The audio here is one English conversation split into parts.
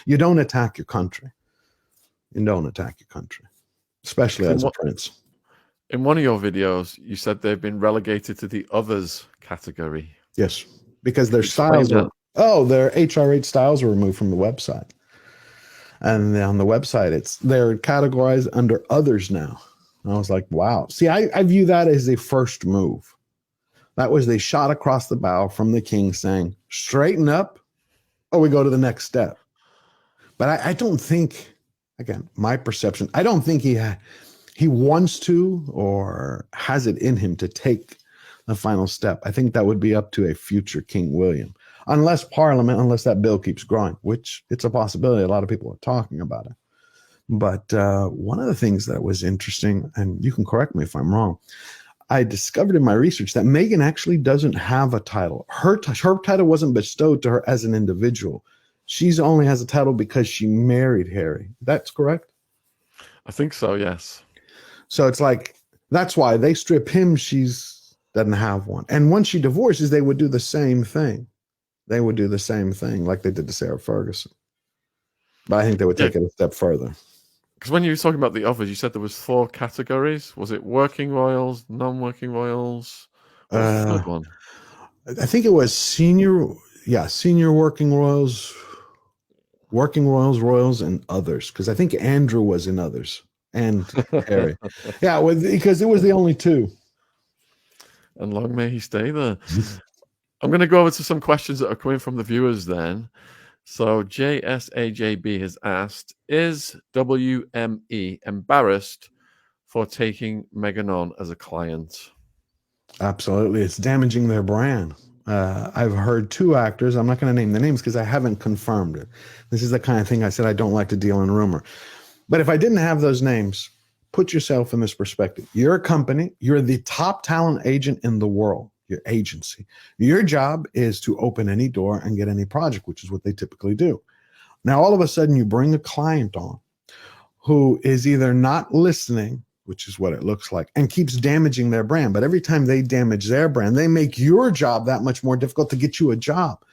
You don't attack your country. You don't attack your country, especially as a prince. In one of your videos, you said they've been relegated to the others category. Yes, because their styles their HRH styles were removed from the website. And on the website, they're categorized under others now. And I was like, wow. See, I view that as a first move. That was they shot across the bow from the king saying, straighten up, or we go to the next step. But I don't think, again, my perception, I don't think he wants to or has it in him to take the final step. I think that would be up to a future King William. Unless that bill keeps growing, which it's a possibility. A lot of people are talking about it. But one of the things that was interesting, and you can correct me if I'm wrong, I discovered in my research that Meghan actually doesn't have a title. Her title wasn't bestowed to her as an individual. She's only has a title because she married Harry. That's correct? I think so, yes. So it's like, that's why they strip him. She doesn't have one. And once she divorces, they would do the same thing. They would do the same thing like they did to Sarah Ferguson. But I think they would take it a step further. Because when you were talking about the others, you said there was 4 categories. Was it working royals, non-working royals? What was the third one? I think it was senior working royals, royals, and others. Because I think Andrew was in others and Harry. Yeah, because it was the only 2. And long may he stay there. I'm going to go over to some questions that are coming from the viewers then. So JSAJB has asked, is WME embarrassed for taking Meghan on as a client? Absolutely. It's damaging their brand. I've heard 2 actors. I'm not going to name the names because I haven't confirmed it. This is the kind of thing I said I don't like to deal in rumor. But if I didn't have those names, put yourself in this perspective. You're a company. You're the top talent agent in the world. Your agency. Your job is to open any door and get any project, which is what they typically do. Now, all of a sudden, you bring a client on who is either not listening, which is what it looks like, and keeps damaging their brand. But every time they damage their brand, they make your job that much more difficult to get you a job,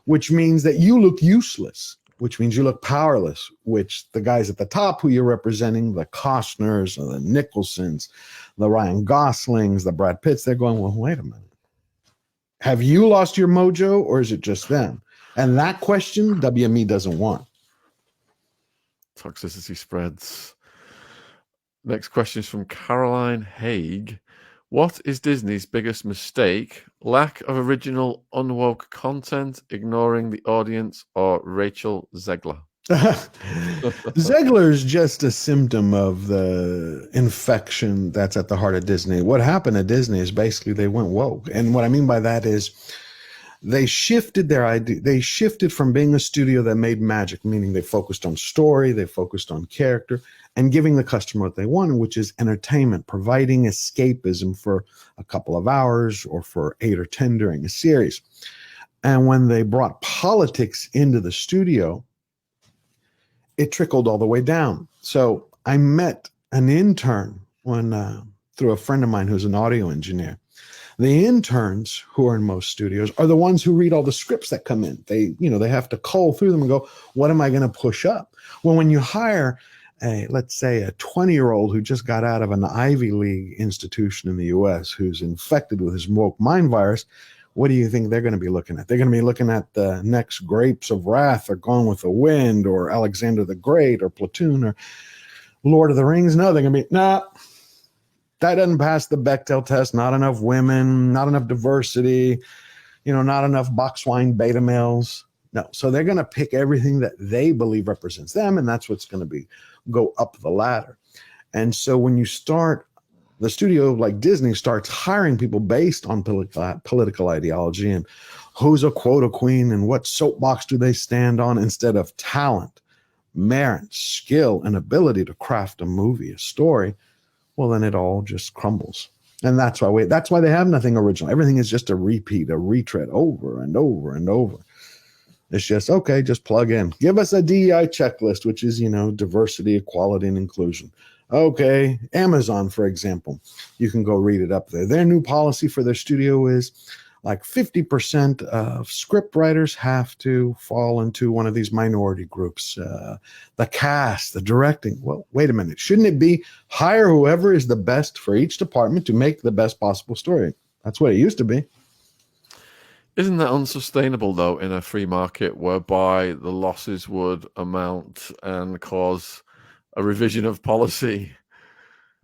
which means that you look useless, which means you look powerless, which the guys at the top who you're representing, the Costners, the Nicholsons, the Ryan Goslings, the Brad Pitts, they're going, well, wait a minute. Have you lost your mojo or is it just them? And that question WME doesn't want. Toxicity spreads. Next question is from Caroline Haig. What is Disney's biggest mistake? Lack of original unwoke content, ignoring the audience, or Rachel Zegler? Zegler is just a symptom of the infection that's at the heart of Disney. What happened at Disney is basically they went woke. And what I mean by that is they shifted their idea. They shifted from being a studio that made magic, meaning they focused on story, they focused on character, and giving the customer what they wanted, which is entertainment, providing escapism for a couple of hours or for 8 or 10 during a series. And when they brought politics into the studio, it trickled all the way down. So I met an intern through a friend of mine who's an audio engineer. The interns who are in most studios are the ones who read all the scripts that come in. They have to cull through them and go, what am I going to push up? Well, when you hire let's say a 20-year-old who just got out of an Ivy League institution in the US who's infected with this woke mind virus, what do you think they're going to be looking at? They're going to be looking at the next Grapes of Wrath or Gone with the Wind or Alexander the Great or Platoon or Lord of the Rings. No, they're going to be, nah, that doesn't pass the Bechdel test. Not enough women, not enough diversity, not enough box wine beta males. No, so they're going to pick everything that they believe represents them, and that's what's going to go up the ladder. And so when you start, the studio like Disney starts hiring people based on political ideology and who's a quota queen and what soapbox do they stand on instead of talent, merit, skill, and ability to craft a movie, a story, well, then it all just crumbles. And that's why they have nothing original. Everything is just a repeat, a retread over and over and over. It's just, okay, just plug in. Give us a DEI checklist, which is, diversity, equality, and inclusion. Okay, Amazon, for example, you can go read it up there. Their new policy for their studio is, like 50% of script writers have to fall into one of these minority groups. The cast, the directing. Well, wait a minute. Shouldn't it be hire whoever is the best for each department to make the best possible story? That's what it used to be. Isn't that unsustainable, though, in a free market whereby the losses would amount and cause a revision of policy?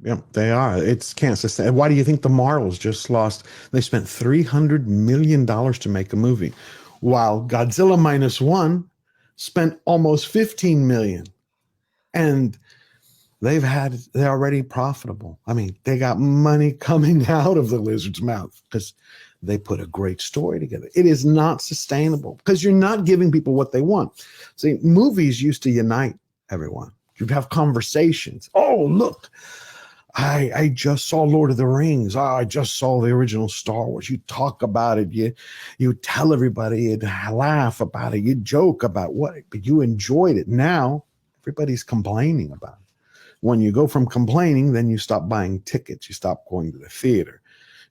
Yeah, they are. It's can't sustain. Why do you think the Marvels just lost? They spent $300 million to make a movie, while Godzilla Minus One spent almost 15 million. And they're already profitable. I mean, they got money coming out of the lizard's mouth because they put a great story together. It is not sustainable because you're not giving people what they want. See, movies used to unite everyone. You'd have conversations. Oh, look, I just saw Lord of the Rings. Oh, I just saw the original Star Wars. You talk about it. You tell everybody. You'd laugh about it. You joke about what, but you enjoyed it. Now everybody's complaining about it. When you go from complaining, then you stop buying tickets. You stop going to the theater.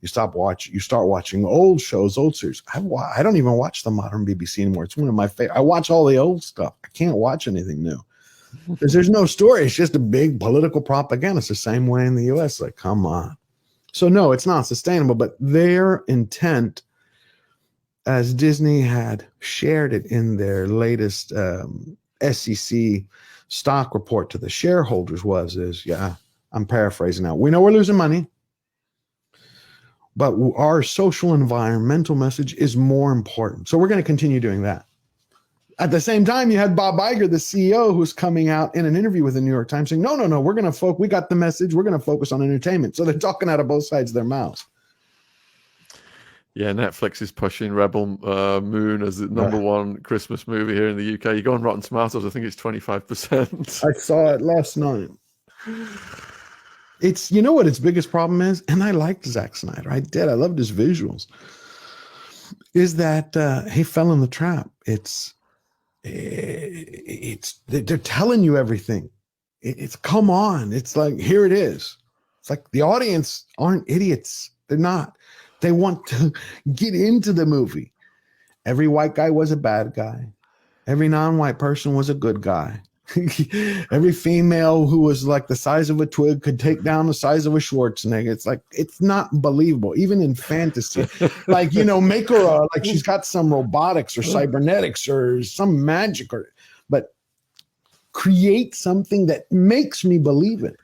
You start watching old shows, old series. I don't even watch the modern BBC anymore. It's one of my favorite. I watch all the old stuff. I can't watch anything new because there's no story. It's just a big political propaganda. It's the same way in the US. Like, come on. So no, it's not sustainable, but their intent, as Disney had shared it in their latest SEC stock report to the shareholders I'm paraphrasing now. We know we're losing money, but our social environmental message is more important. So we're going to continue doing that. At the same time, you had Bob Iger, the CEO, who's coming out in an interview with the New York Times saying, no, we're going to we got the message. We're going to focus on entertainment. So they're talking out of both sides of their mouths. Yeah, Netflix is pushing Rebel Moon as the number one Christmas movie here in the UK. You go on Rotten Tomatoes, I think it's 25%. I saw it last night. It's, you know what its biggest problem is? And I liked Zack Snyder. I did. I loved his visuals. Is that he fell in the trap. They're telling you everything. It's come on. It's like, here it is. It's like the audience aren't idiots. They're not. They want to get into the movie. Every white guy was a bad guy. Every non-white person was a good guy. Every female who was like the size of a twig could take down the size of a Schwarzenegger. It's like, it's not believable, even in fantasy. Like, make her like she's got some robotics or cybernetics or some magic, but create something that makes me believe it.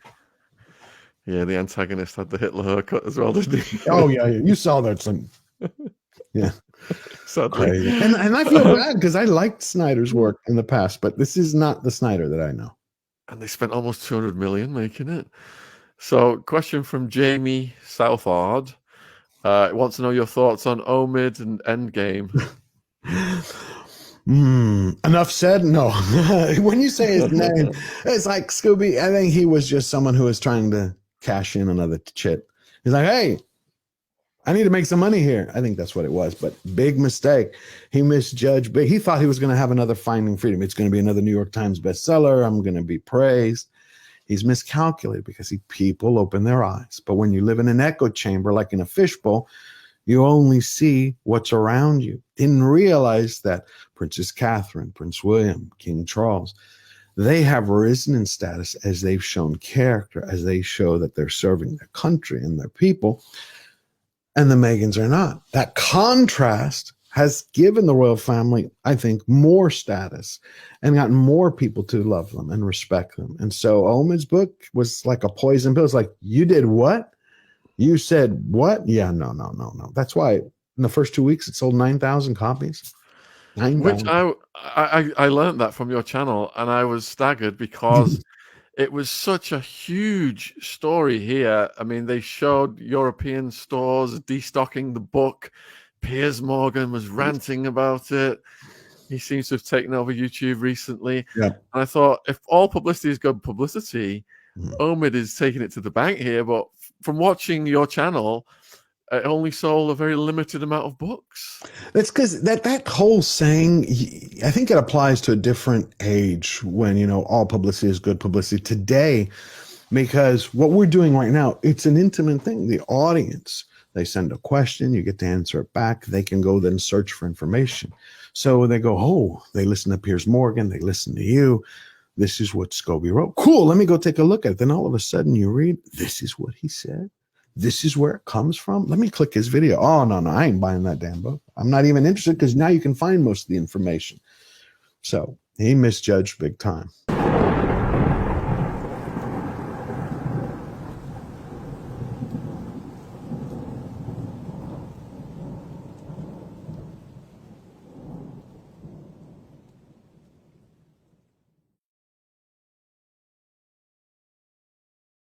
Yeah, the antagonist had the Hitler haircut as well, didn't he? Oh yeah, you saw that thing. Yeah. Sadly. And I feel bad because I liked Snyder's work in the past, but this is not the Snyder that I know. And they spent almost 200 million making it. So, question from Jamie Southard. Wants to know your thoughts on Omid and Endgame. Enough said? No. When you say his name, it's like Scooby. I think he was just someone who was trying to cash in another chip. He's like, hey, I need to make some money here. I think that's what it was, but big mistake. He misjudged big. He thought he was going to have another Finding Freedom. It's going to be another New York Times bestseller. I'm going to be praised. He's miscalculated because people open their eyes. But when you live in an echo chamber, like in a fishbowl, you only see what's around you. Didn't realize that Princess Catherine, Prince William, King Charles, they have risen in status as they've shown character, as they show that they're serving their country and their people. And the Meghans are not. That contrast has given the royal family, I think, more status and gotten more people to love them and respect them. And so Omid's book was like a poison pill. It's like, you did what? You said what? Yeah, no. That's why in the first 2 weeks it sold 9,000 copies. 9,000. Which I learned that from your channel, and I was staggered because it was such a huge story here. I mean, they showed European stores destocking the book. Piers Morgan was ranting about it. He seems to have taken over YouTube recently. Yeah. And I thought, if all publicity is good publicity, Omid is taking it to the bank here. But from watching your channel, it only sold a very limited amount of books. That's because that whole saying, I think it applies to a different age when, all publicity is good publicity today, because what we're doing right now, it's an intimate thing. The audience, They send a question, you get to answer it back. They can go then search for information. So they go, oh, they listen to Piers Morgan, they listen to you. This is what Scobie wrote. Cool, let me go take a look at it. Then all of a sudden you read, this is what he said. This is where it comes from. Let me click his video. Oh, no, I ain't buying that damn book. I'm not even interested because now you can find most of the information. So he misjudged big time.